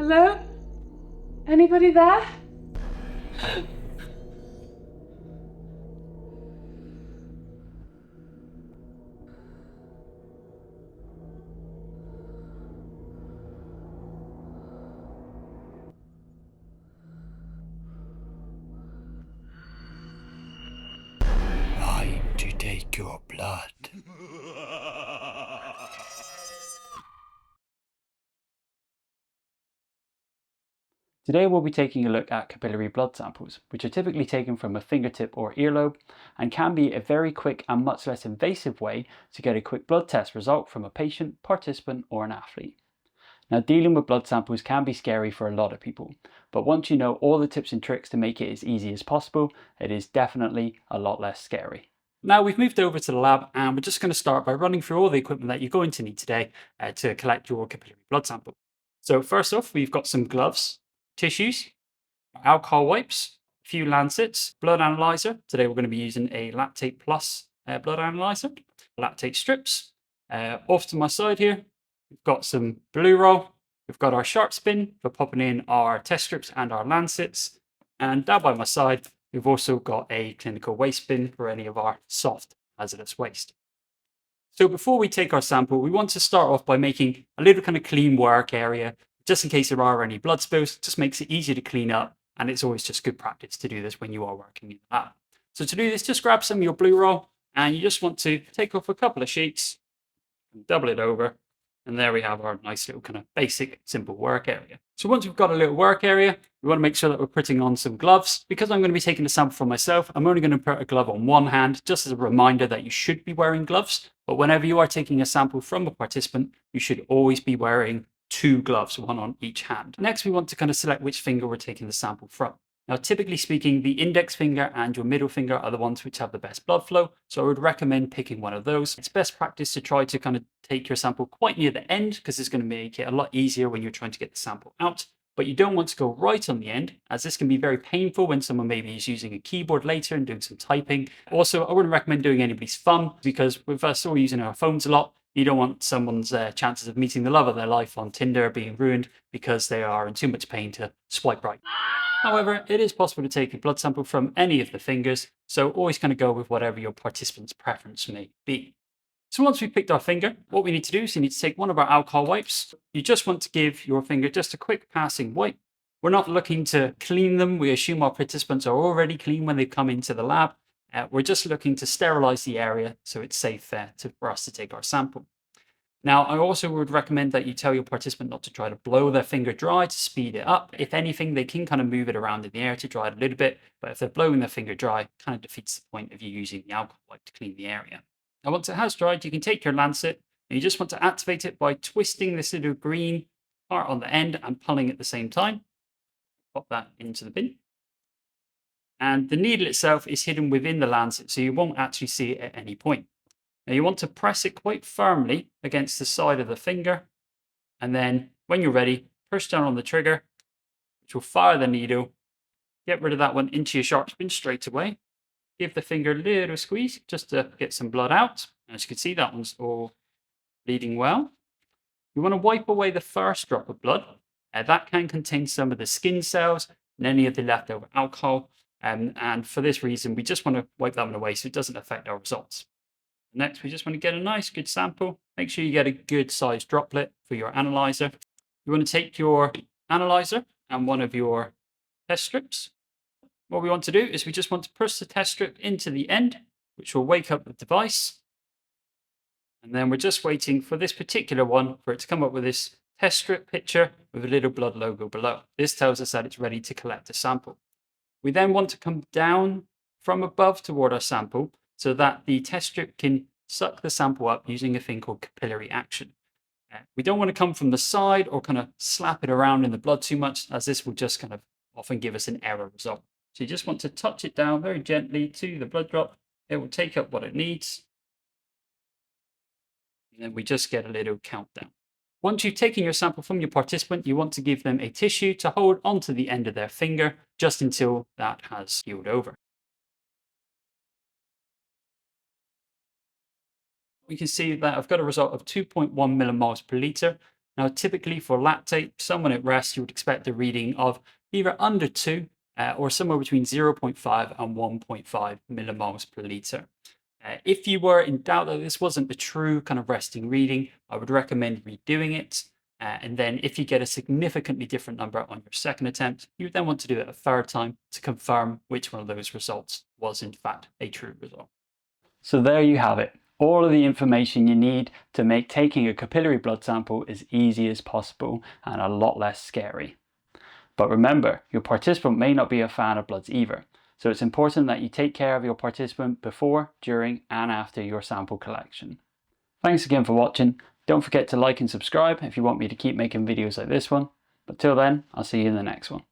Hello? Anybody there? Time to take your blood. Today we'll be taking a look at capillary blood samples, which are typically taken from a fingertip or earlobe and can be a very quick and much less invasive way to get a quick blood test result from a patient, participant or an athlete. Now, dealing with blood samples can be scary for a lot of people, but once you know all the tips and tricks to make it as easy as possible, it is definitely a lot less scary. Now we've moved over to the lab and we're just going to start by running through all the equipment that you're going to need today to collect your capillary blood sample. So first off, we've got some gloves, tissues, alcohol wipes, a few lancets, blood analyzer. Today we're going to be using a lactate plus blood analyzer, lactate strips. Off to my side here, we've got some blue roll. We've got our sharp spin for popping in our test strips and our lancets. And down by my side, we've also got a clinical waste bin for any of our soft hazardous waste. So before we take our sample, we want to start off by making a little kind of clean work area, just in case there are any blood spills. Just makes it easier to clean up, and it's always just good practice to do this when you are working in the lab. So to do this, just grab some of your blue roll, and you just want to take off a couple of sheets, double it over, and there we have our nice little kind of basic, simple work area. So once we've got a little work area, we want to make sure that we're putting on some gloves. Because I'm going to be taking a sample for myself, I'm only going to put a glove on one hand, just as a reminder that you should be wearing gloves. But whenever you are taking a sample from a participant, you should always be wearing 2 gloves, one on each hand. Next, we want to kind of select which finger we're taking the sample from. Now, typically speaking, the index finger and your middle finger are the ones which have the best blood flow. So I would recommend picking one of those. It's best practice to try to kind of take your sample quite near the end, because it's going to make it a lot easier when you're trying to get the sample out. But you don't want to go right on the end, as this can be very painful when someone maybe is using a keyboard later and doing some typing. Also, I wouldn't recommend doing anybody's thumb, because with us all using our phones a lot, you don't want someone's chances of meeting the love of their life on Tinder being ruined because they are in too much pain to swipe right. However, it is possible to take a blood sample from any of the fingers, so always kind of go with whatever your participant's preference may be. So once we've picked our finger, what we need to do is you need to take one of our alcohol wipes. You just want to give your finger just a quick passing wipe. We're not looking to clean them. We assume our participants are already clean when they come into the lab. We're just looking to sterilize the area so it's safe for us to take our sample. Now, I also would recommend that you tell your participant not to try to blow their finger dry to speed it up. If anything, they can kind of move it around in the air to dry it a little bit, but if they're blowing their finger dry, it kind of defeats the point of you using the alcohol wipe to clean the area. Now, once it has dried, you can take your lancet and you just want to activate it by twisting this little green part on the end and pulling at the same time. Pop that into the bin. And the needle itself is hidden within the lancet, so you won't actually see it at any point. Now you want to press it quite firmly against the side of the finger, and then when you're ready, push down on the trigger, which will fire the needle. Get rid of that one into your sharp spin straight away. Give the finger a little squeeze just to get some blood out. As you can see, that one's all bleeding well. You want to wipe away the first drop of blood. That can contain some of the skin cells and any of the leftover alcohol. And for this reason, we just want to wipe that one away so it doesn't affect our results. Next, we just want to get a nice, good sample. Make sure you get a good sized droplet for your analyzer. You want to take your analyzer and one of your test strips. What we want to do is we just want to push the test strip into the end, which will wake up the device. And then we're just waiting for this particular one for it to come up with this test strip picture with a little blood logo below. This tells us that it's ready to collect a sample. We then want to come down from above toward our sample so that the test strip can suck the sample up using a thing called capillary action. We don't want to come from the side or kind of slap it around in the blood too much, as this will just kind of often give us an error result. So you just want to touch it down very gently to the blood drop. It will take up what it needs. And then we just get a little countdown. Once you've taken your sample from your participant, you want to give them a tissue to hold onto the end of their finger just until that has healed over. We can see that I've got a result of 2.1 millimoles per liter. Now, typically for lactate, someone at rest, you would expect a reading of either under 2 or somewhere between 0.5 and 1.5 millimoles per liter. If you were in doubt that this wasn't the true kind of resting reading, I would recommend redoing it. And then if you get a significantly different number on your second attempt, you would then want to do it a third time to confirm which one of those results was in fact a true result. So there you have it. All of the information you need to make taking a capillary blood sample as easy as possible and a lot less scary. But remember, your participant may not be a fan of bloods either. So it's important that you take care of your participant before, during, and after your sample collection. Thanks again for watching. Don't forget to like and subscribe if you want me to keep making videos like this one. But till then, I'll see you in the next one.